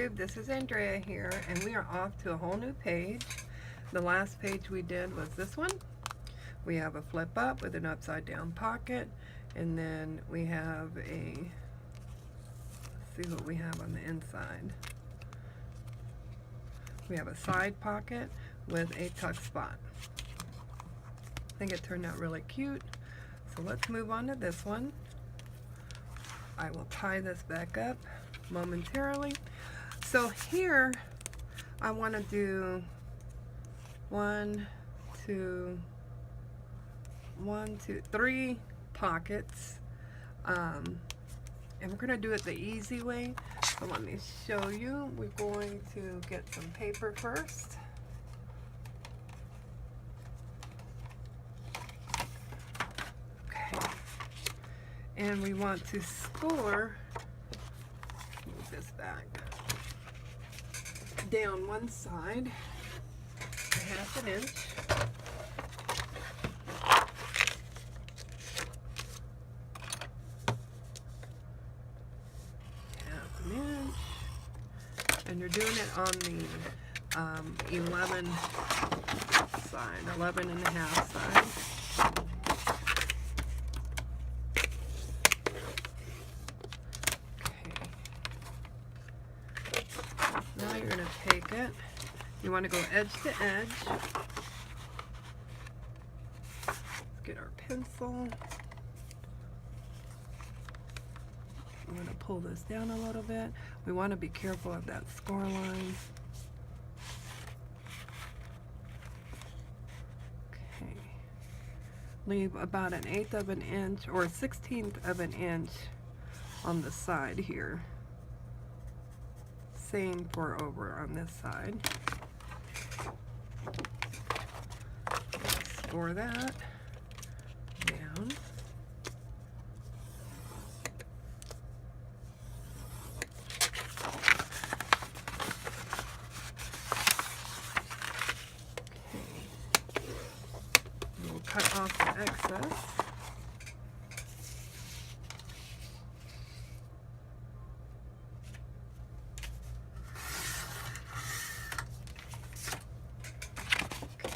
YouTube, this is Andrea here, and we are off to a whole new page. The last page we did was this one. We have a flip up with an upside down pocket, and then we have a, let's see what we have on the inside. We have a side pocket with a tuck spot. I think it turned out really cute. So let's move on to this one. I will tie this back up momentarily. So here I want to do 1, 2, 3 pockets, and we're going to do it the easy way. So let me show you. We're going to get some paper first. Okay, and we want to score, move this back, down one side, 1/2 inch. And you're doing it on the 11 side, 11.5 side. Okay. Now you're going to take it. You want to go edge to edge. Let's get our pencil. I'm going to pull this down a little bit. We want to be careful of that score line. Okay. Leave about 1/8 of an inch or 1/16 of an inch on the side here. Same for over on this side. Score that down. Cut off the excess. Okay.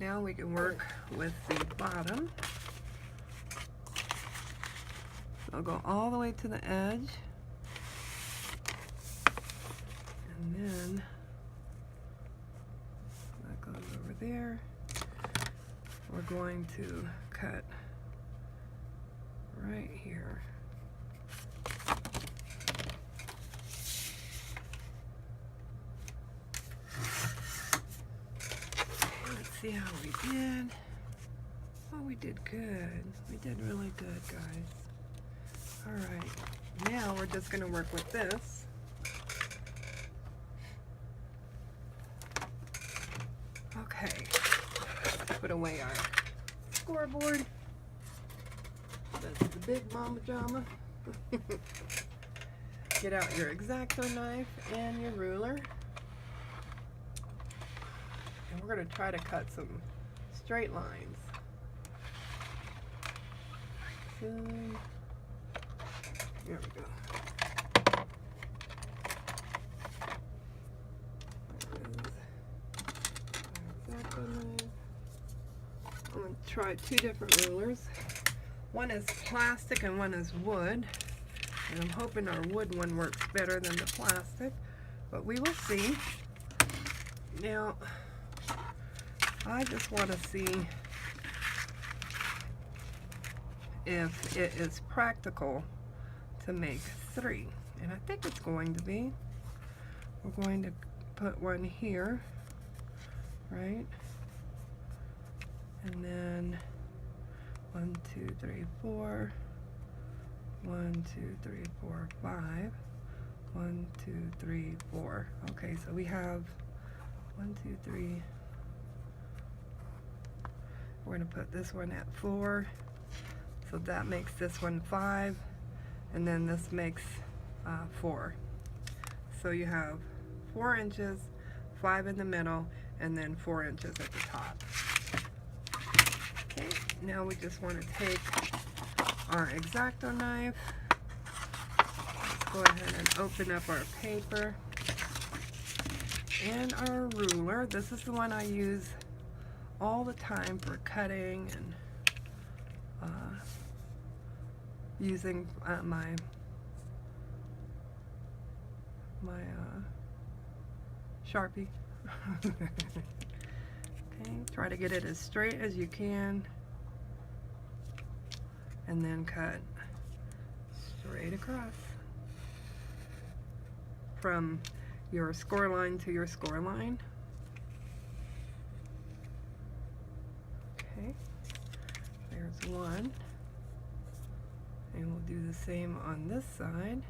Now we can work with the bottom. I'll go all the way to the edge, and then that goes over there. We're going to cut right here. Let's see how we did. Oh, we did good. We did really good, guys. All right, now we're just going to work with this. Okay. Put away our scoreboard. That's the big mama drama. Get out your X-Acto knife and your ruler. And we're going to try to cut some straight lines. So, here we go. I'm going to try 2 different rulers. One is plastic and one is wood. And I'm hoping our wood one works better than the plastic, but we will see. Now, I just want to see if it is practical to make 3. And I think it's going to be. We're going to put one here, right? And then 1, 2, 3, 4. 1, 2, 3, 4, 5. 1, 2, 3, 4. Okay, so we have 1, 2, 3. We're going to put this one at 4. So that makes this one 5. And then this makes 4. So you have 4 inches, 5 in the middle, and then 4 inches at the top. Okay, now we just want to take our X-Acto knife. Let's go ahead and open up our paper and our ruler. This is the one I use all the time for cutting and using my Sharpie. Okay, try to get it as straight as you can, and then cut straight across from your score line to your score line. Okay, there's one, and we'll do the same on this side.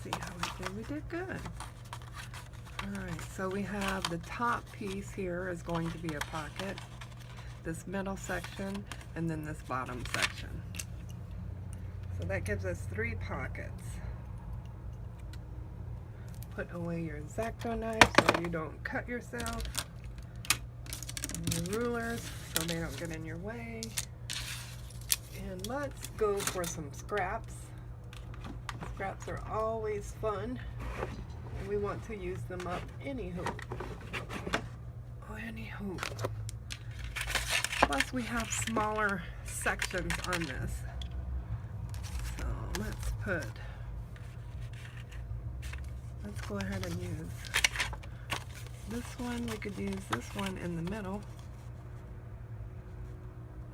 See how we did? We did good. Alright, so we have the top piece here is going to be a pocket, this middle section, and then this bottom section. So that gives us 3 pockets. Put away your X-Acto knife so you don't cut yourself. And your rulers so they don't get in your way. And let's go for some scraps. Scraps are always fun. And we want to use them up anywho. Plus we have smaller sections on this. So let's go ahead and use this one. We could use this one in the middle.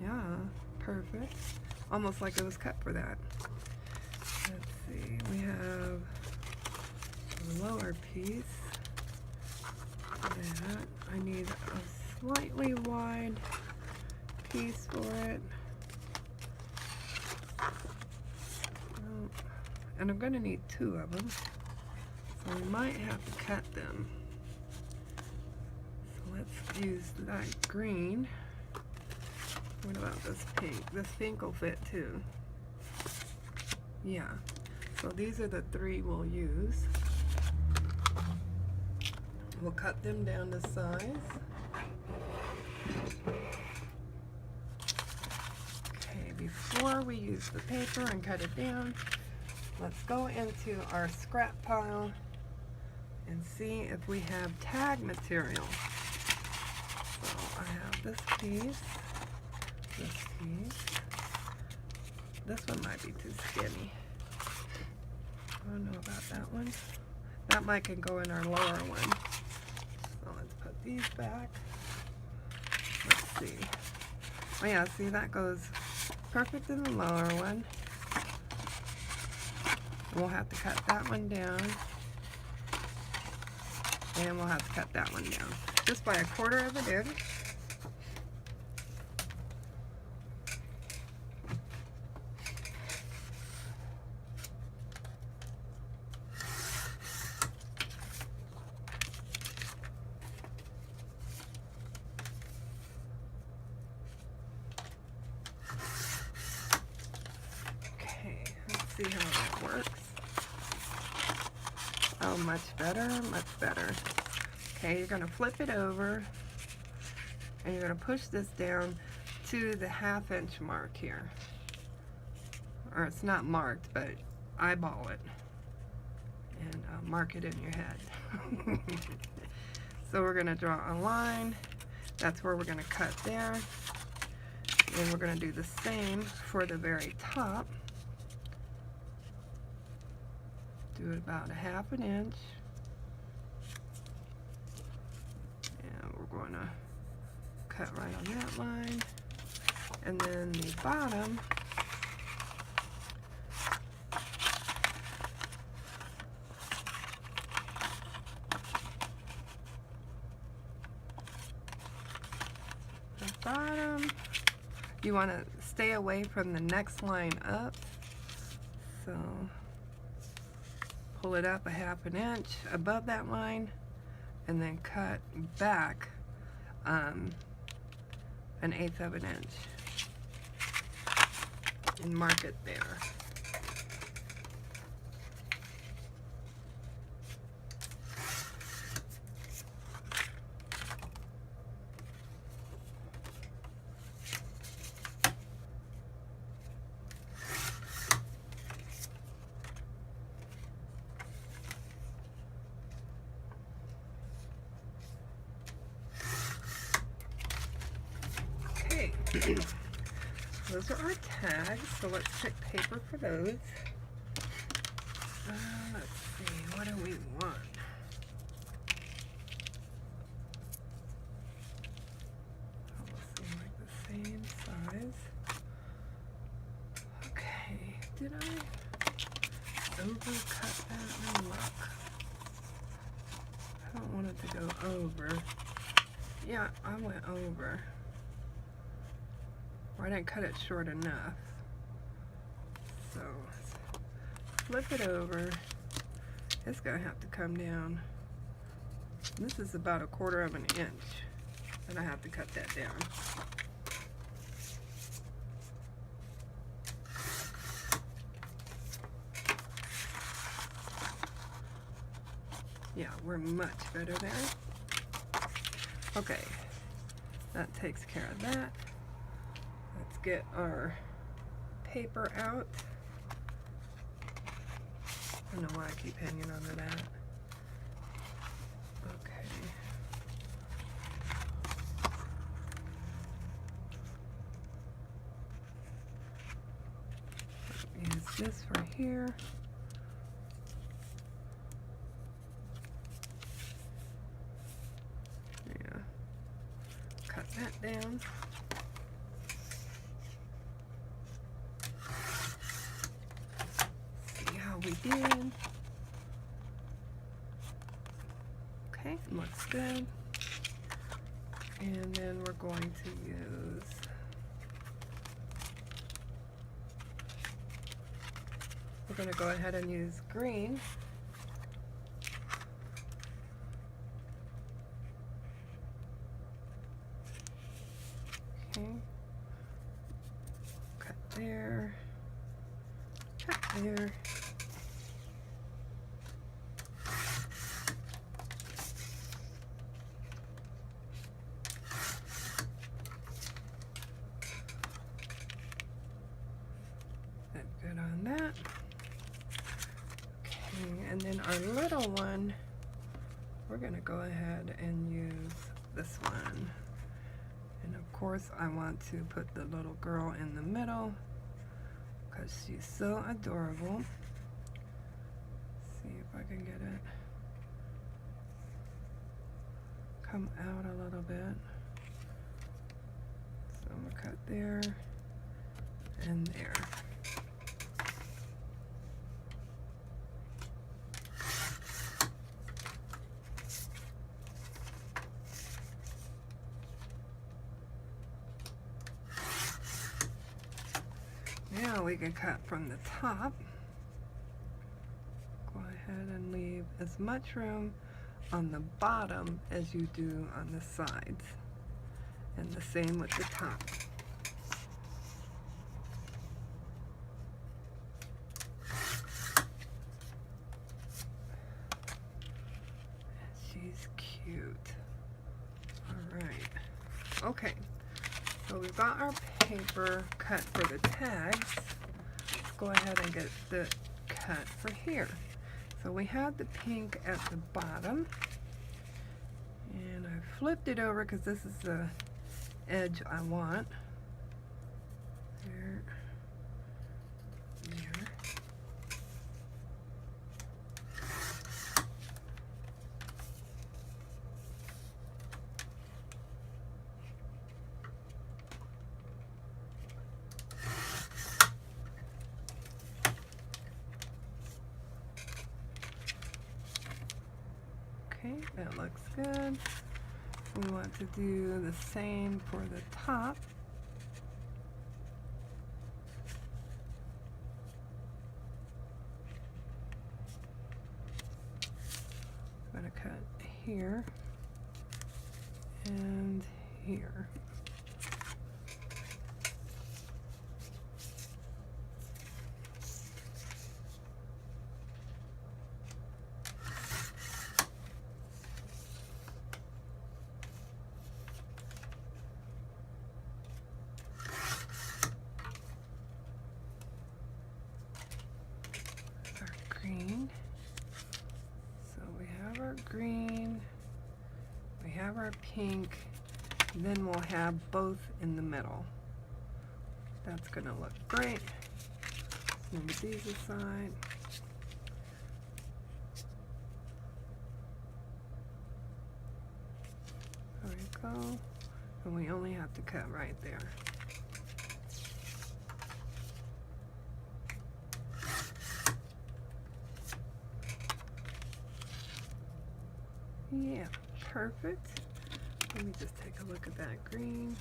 Yeah, perfect. Almost like it was cut for that. Let's see, we have the lower piece. That I need a slightly wide piece for it. And I'm going to need 2 of them. So we might have to cut them. So let's use that green. What about this pink? This pink will fit too. Yeah. So these are the 3 we'll use. We'll cut them down to size. Okay, before we use the paper and cut it down, let's go into our scrap pile and see if we have tag material. So I have this piece, this piece. This one might be too skinny. I don't know about that one. That might can go in our lower one. So let's put these back. Let's see. Oh yeah, see that goes perfect in the lower one. We'll have to cut that one down. And we'll have to cut that one down. Just by 1/4 of an inch. See how that works. Oh, much better, much better. Okay, you're going to flip it over and you're going to push this down to the 1/2 inch mark here. Or it's not marked, but eyeball it and mark it in your head. So we're going to draw a line. That's where we're going to cut there. And we're going to do the same for the very top. Do it about 1/2 inch, and we're going to cut right on that line, and then the bottom, you want to stay away from the next line up, so pull it up 1/2 inch above that line and then cut back 1/8 of an inch and mark it there. Okay. Those are our tags, so let's pick paper for those. Let's see, what do we want? Almost seem like the same size. Okay, did I overcut that? Let me look. I don't want it to go over. Yeah, I went over. Or I didn't cut it short enough. So, flip it over. It's gonna have to come down. This is about 1/4 of an inch. And I have to cut that down. Yeah, we're much better there. Okay, that takes care of that. Let's get our paper out. I don't know why I keep hanging onto that. Okay. Use this right here. Yeah. Cut that down. See how we did. Okay, looks good. And then we're going to use we're going to go ahead and use green. Okay. Cut there. Cut there. Good on that. Okay, and then our little one, we're going to go ahead and use this one. And of course, I want to put the little girl in the middle because she's so adorable. See if I can get it come out a little bit. So I'm going to cut there and there. Now we can cut from the top. Go ahead and leave as much room on the bottom as you do on the sides. And the same with the top. She's cute. Alright. Okay. So we've got our paper cut for the tags. Let's go ahead and get the cut for here. So we have the pink at the bottom. And I flipped it over because this is the edge I want. There. There. Okay, that looks good. We want to do the same for the top. I'm going to cut here and here. So we have our green, we have our pink, And then we'll have both in the middle. That's gonna look great. Move these aside. There we go. And we only have to cut right there. Yeah, perfect. Let me just take a look at that green.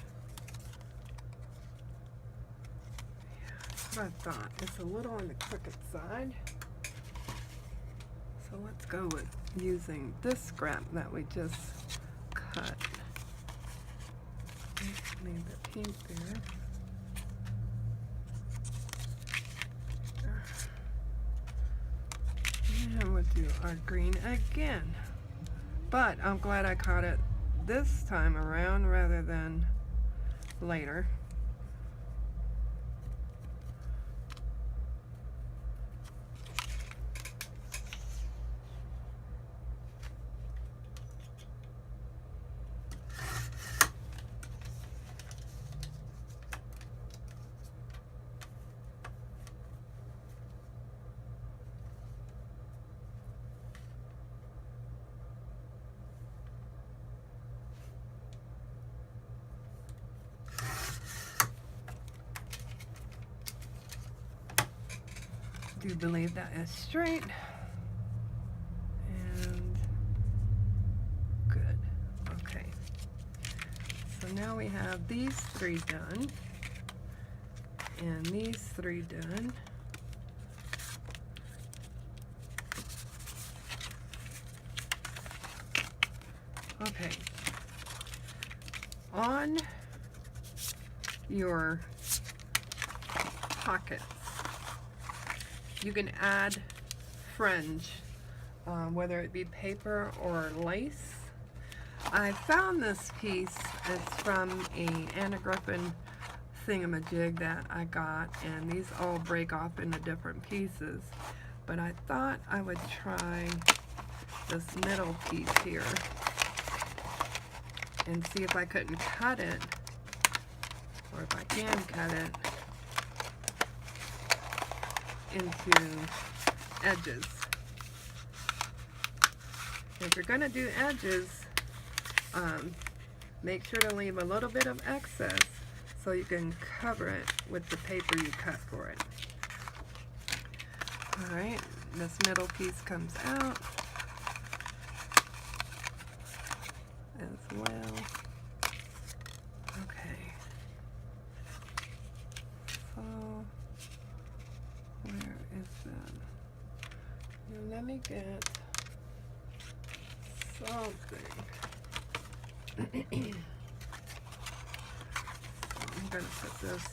Yeah, that's what I thought. It's a little on the crooked side. So let's go with using this scrap that we just cut. Leave the pink there. And we'll do our green again. But I'm glad I caught it this time around rather than later. Do believe that is straight and good. Okay, so now we have these three done and these three done. Okay, on your pockets you can add fringe, whether it be paper or lace. I found this piece. It's from a Anna Griffin thingamajig that I got, and these all break off into different pieces. But I thought I would try this middle piece here and see if I couldn't cut it, or if I can cut it into edges. If you're going to do edges, make sure to leave a little bit of excess so you can cover it with the paper you cut for it. Alright, this middle piece comes out as well. Okay. So where is that? Now let me get something. I'm gonna put this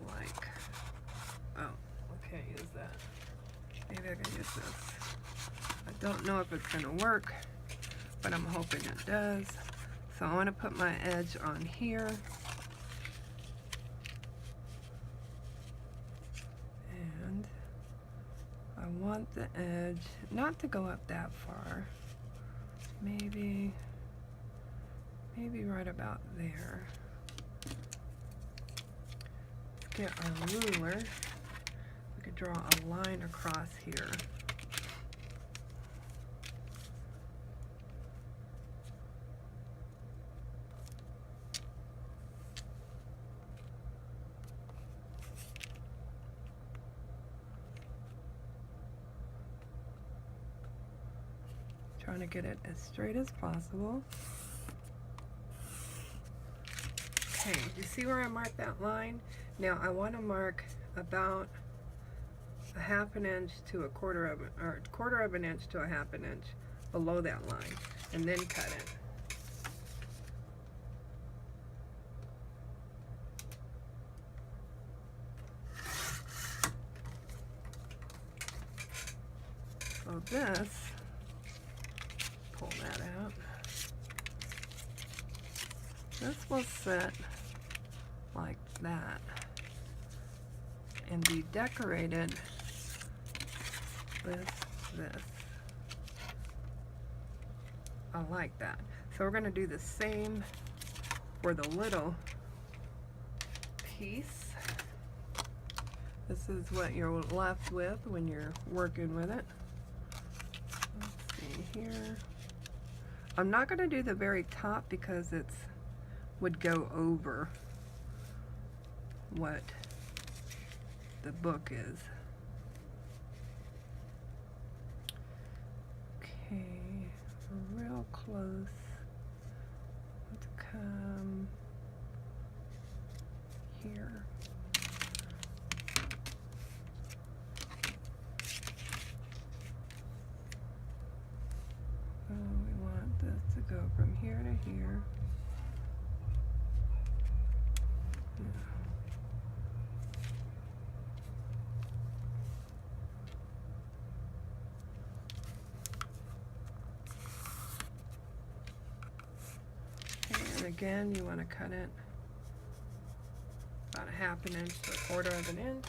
like, oh, okay, use that. Maybe I can use this. I don't know if it's gonna work, but I'm hoping it does. So I want to put my edge on here. I want the edge not to go up that far. Maybe right about there. Let's get our ruler. We could draw a line across here. Trying to get it as straight as possible. Okay, you see where I marked that line? Now I want to mark about a ½ inch to a quarter of an inch to a ½ inch below that line, and then cut it. So this, pull that out. This will sit like that and be decorated with this. I like that. So we're going to do the same for the little piece. This is what you're left with when you're working with it. Let's see here. I'm not going to do the very top because it's would go over what the book is. Okay, real close. Let's come here. Oh, we want this to go from here to here. And again, you want to cut it about 1/2 inch to 1/4 inch.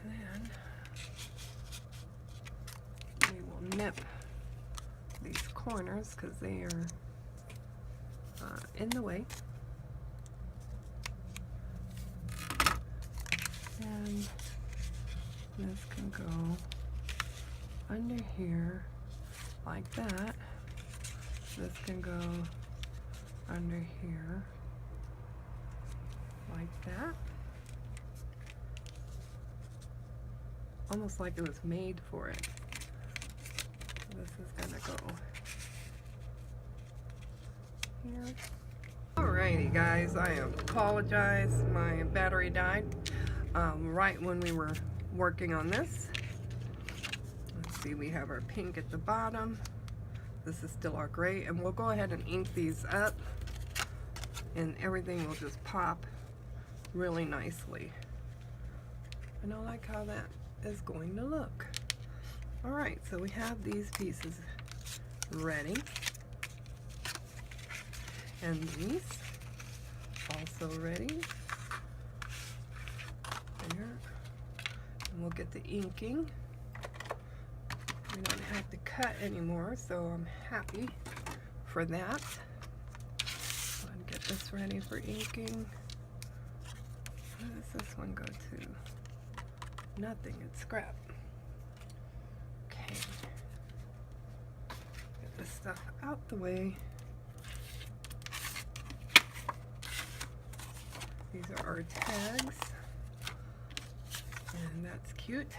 Then we will nip these corners because they are in the way. And this can go under here like that. This can go under here like that. Almost like it was made for it. This is gonna go here. Alrighty guys, I apologize. My battery died right when we were working on this. Let's see, we have our pink at the bottom. This is still our gray, and we'll go ahead and ink these up and everything will just pop really nicely. And I like how that is going to look. Alright, so we have these pieces ready. And these also ready. There. And we'll get the inking. We don't have to cut anymore, so I'm happy for that. Go ahead and get this ready for inking. Where does this one go to? Nothing, it's scrap. Okay. Get this stuff out the way. These are our tags. And that's cute.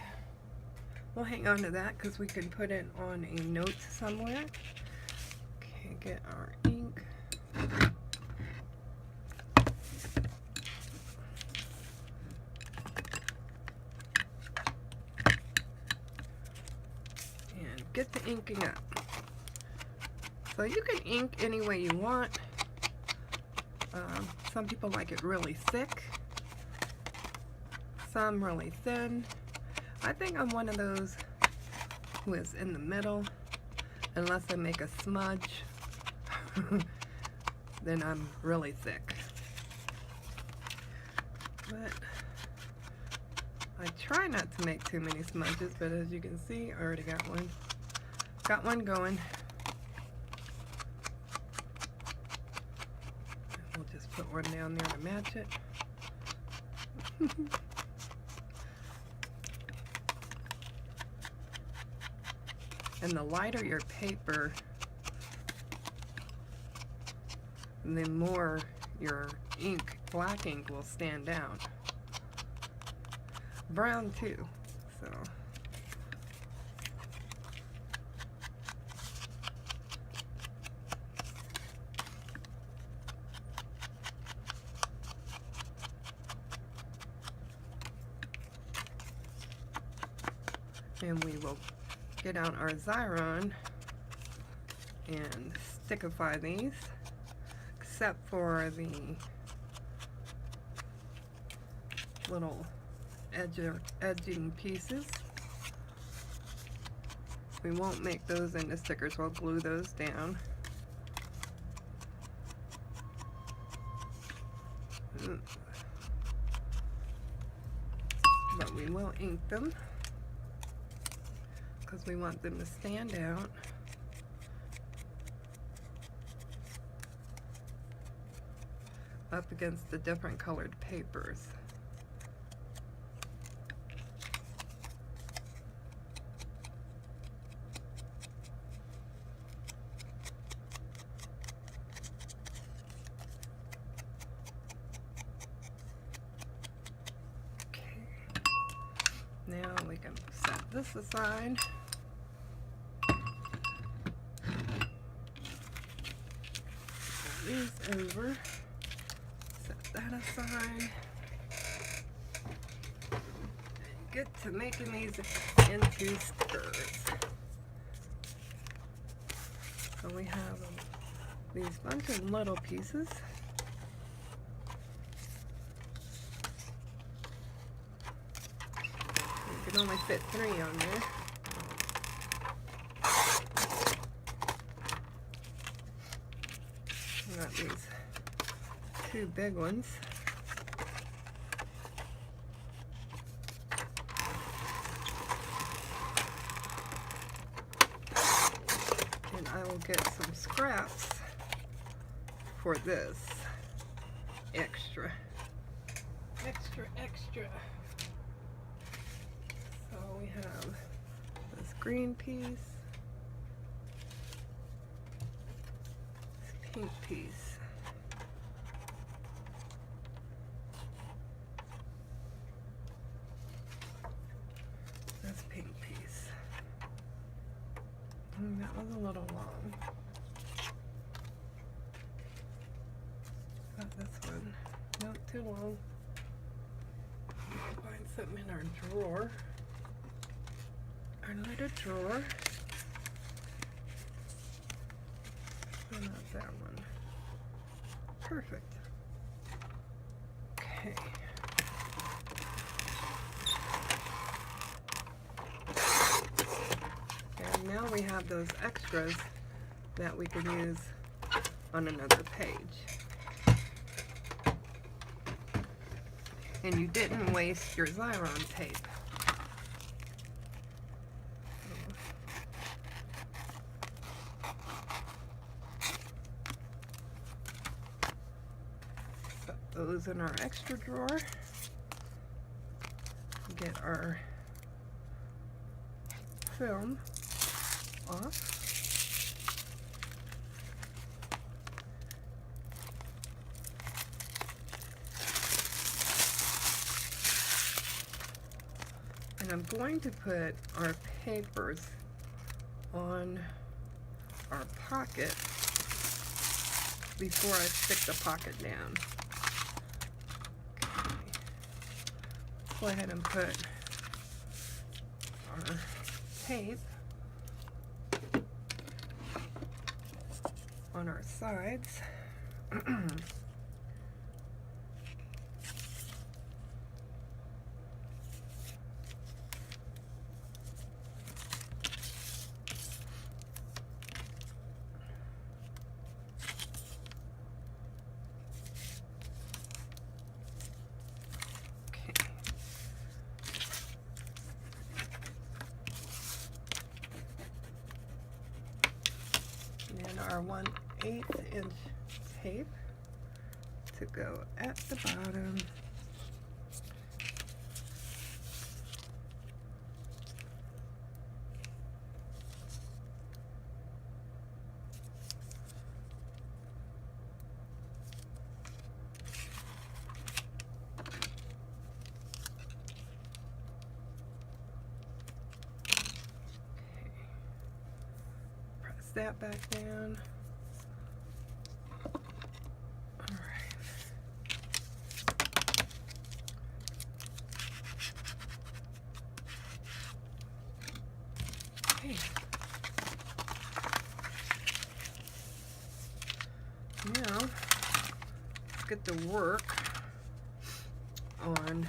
We'll hang on to that because we can put it on a note somewhere. Okay, get our ink. And get the inking up. So you can ink any way you want. Some people like it really thick. Some really thin. I think I'm one of those who is in the middle. Unless I make a smudge, then I'm really thick. But I try not to make too many smudges, but as you can see, I already got one. Got one going. We'll just put one down there to match it. And the lighter your paper, the more your ink, black ink, will stand out. Brown too, so. And we will get out our Xyron and stickify these, except for the little edging pieces. We won't make those into stickers, we'll glue those down. we will ink them because we want them to stand out. Up against the different colored papers. Now we can set this aside. Put these over. Set that aside. And get to making these into skirts. So we have these bunch of little pieces. You can only fit 3 on there. We got these 2 big ones. And I will get some scraps for this extra. So we have this green piece, this pink piece, this pink piece. That was a little long. Got this one. Not too long. Find something in our drawer. Our little drawer. Oh, not that one. Perfect. Okay. And now we have those extras that we can use on another page. And you didn't waste your Xyron tape. Put those in our extra drawer. Get our film off. And I'm going to put our papers on our pocket before I stick the pocket down. Okay. Let's go ahead and put our tape on our sides. And our 1/8 inch tape to go at the bottom. That back down. All right. Okay. Now let's get to work on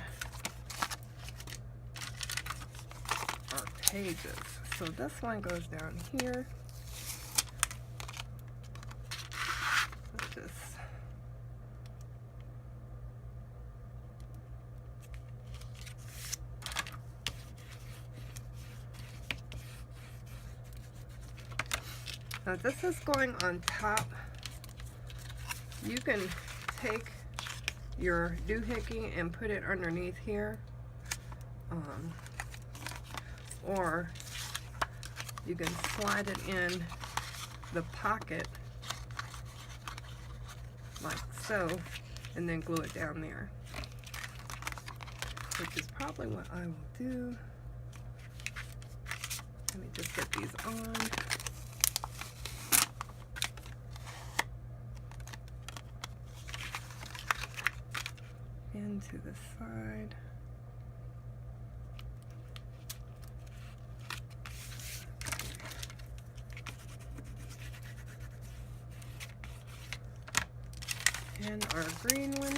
our pages. So this one goes down here. Now this is going on top. You can take your doohickey and put it underneath here, or you can slide it in the pocket like so, and then glue it down there, which is probably what I will do. Let me just get these on. Into the side. And our green one.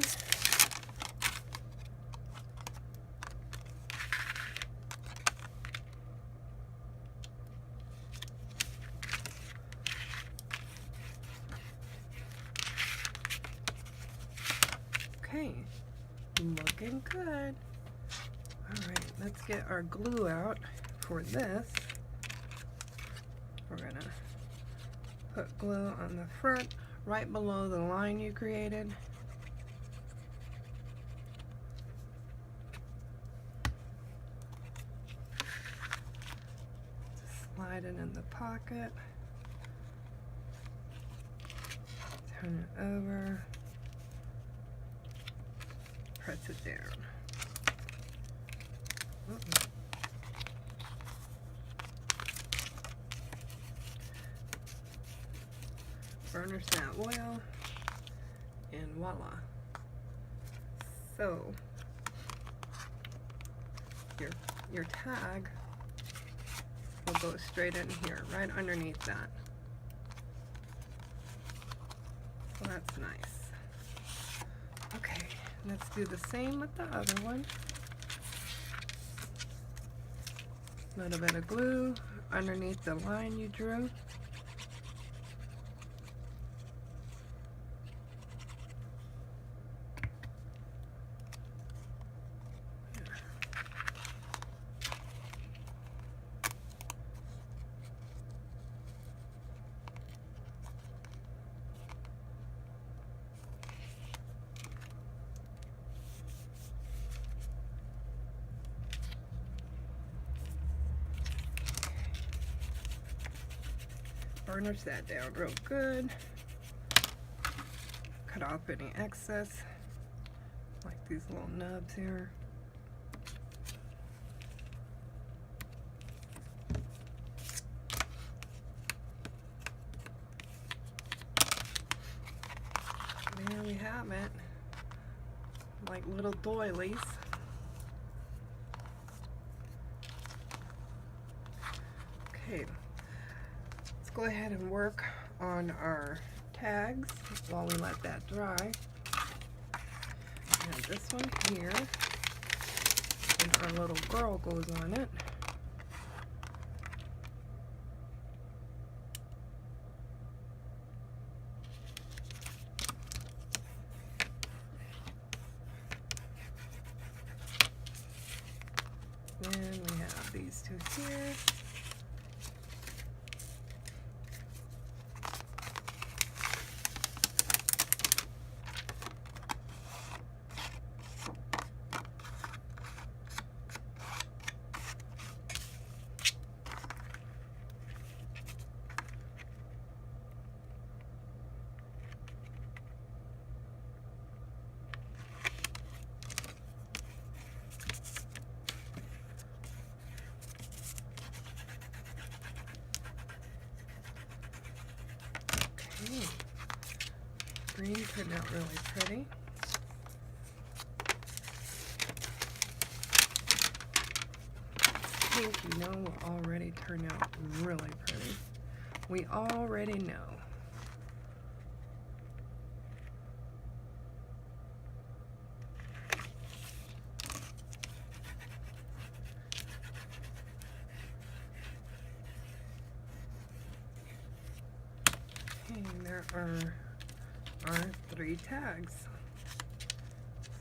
Okay, looking good. All right, let's get our glue out for this. We're gonna put glue on the front, right below the line you created. Slide it in the pocket. Turn it over. Press it down. Burner sand oil, and voila. So your tag will go straight in here, right underneath that. So that's nice. Okay, let's do the same with the other one. A little bit of glue underneath the line you drew. Burner that down real good. Cut off any excess, like these little nubs here. There we have it, like little doilies. Okay. Go ahead and work on our tags while we let that dry. And this one here, and our little girl goes on it. Then we have these two here. Green turned out really pretty. Pink, you know, will already turn out really pretty. We already know. Okay, there are our 3 tags.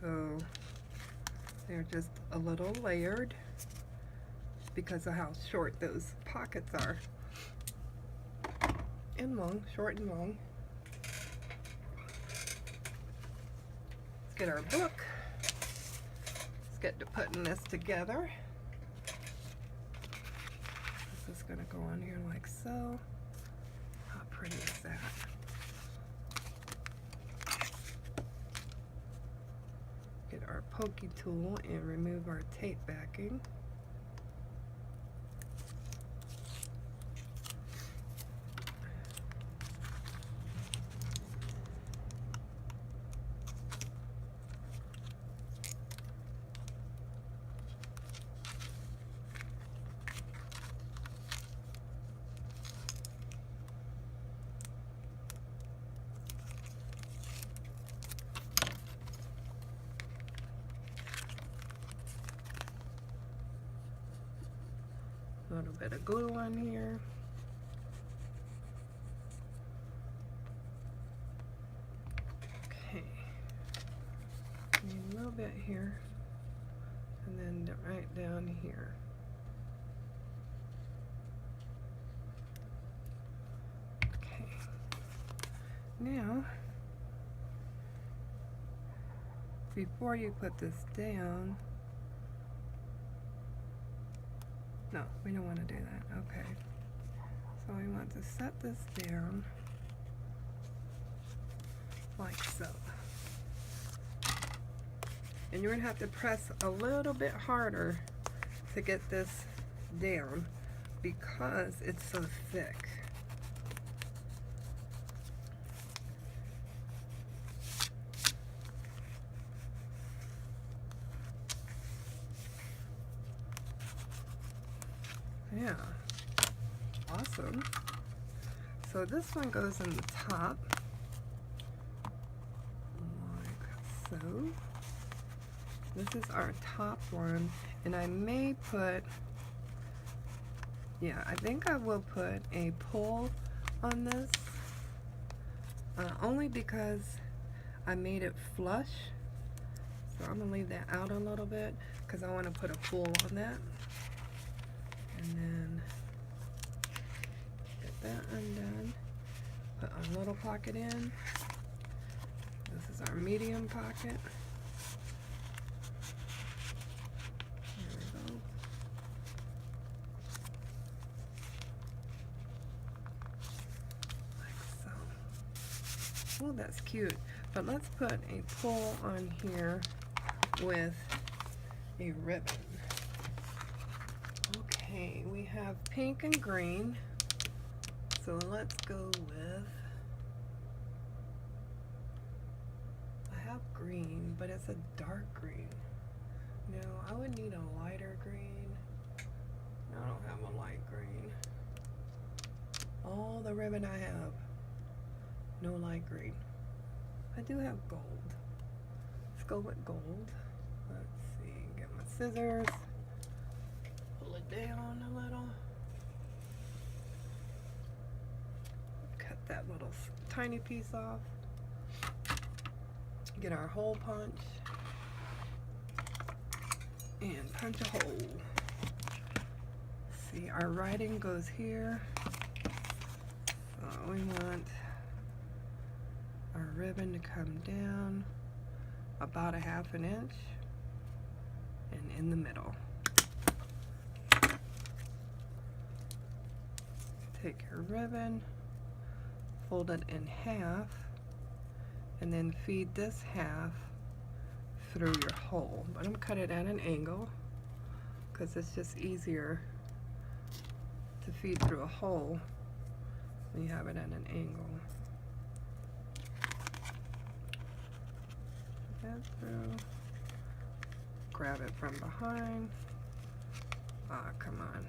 So they're just a little layered because of how short those pockets are. and long, short and long. Let's get our book. Let's get to putting this together. This is going to go on here like so. How pretty is that? Get our pokey tool and remove our tape backing. A little bit of glue on here. Okay. Need a little bit here. And then right down here. Okay. Now, before you put this down, no, we don't want to do that. Okay. So we want to set this down like so. And you're going to have to press a little bit harder to get this down because it's so thick. Yeah, awesome. So this one goes in the top, like so. This is our top one, and I may put, yeah, I think I will put a pull on this, only because I made it flush. So I'm gonna leave that out a little bit because I want to put a pull on that. And then get that undone. Put our little pocket in. This is our medium pocket. There we go. Like so. Oh, that's cute. But let's put a pull on here with a ribbon. Okay, we have pink and green, so let's go with, I have green, but it's a dark green. No, I would need a lighter green. I don't have a light green. All the ribbon I have, no light green. I do have gold. Let's go with gold. Let's see, get my scissors. Down a little. Cut that little tiny piece off. Get our hole punch and punch a hole. See, our writing goes here. So we want our ribbon to come down about a ½ inch and in the middle. Take your ribbon, fold it in half, and then feed this half through your hole. But I'm cut it at an angle because it's just easier to feed through a hole when you have it at an angle. Put that through. Grab it from behind. Ah, come on.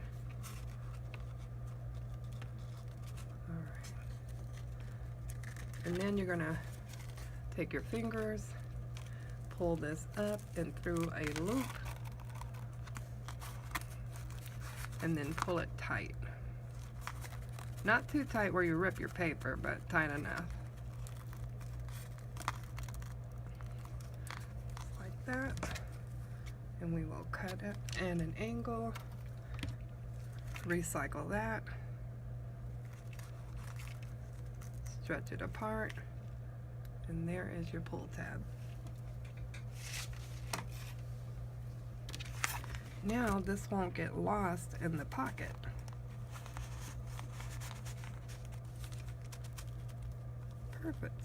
And then you're gonna take your fingers, pull this up and through a loop, and then pull it tight. Not too tight where you rip your paper, but tight enough. Just like that. And we will cut it at an angle, recycle that. stretch it apart, and there is your pull tab. Now this won't get lost in the pocket. Perfect.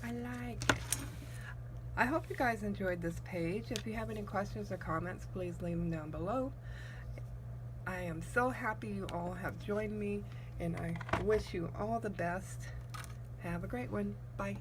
I like it. I hope you guys enjoyed this page. If you have any questions or comments, please leave them down below. I am so happy you all have joined me, and I wish you all the best. Have a great one. Bye.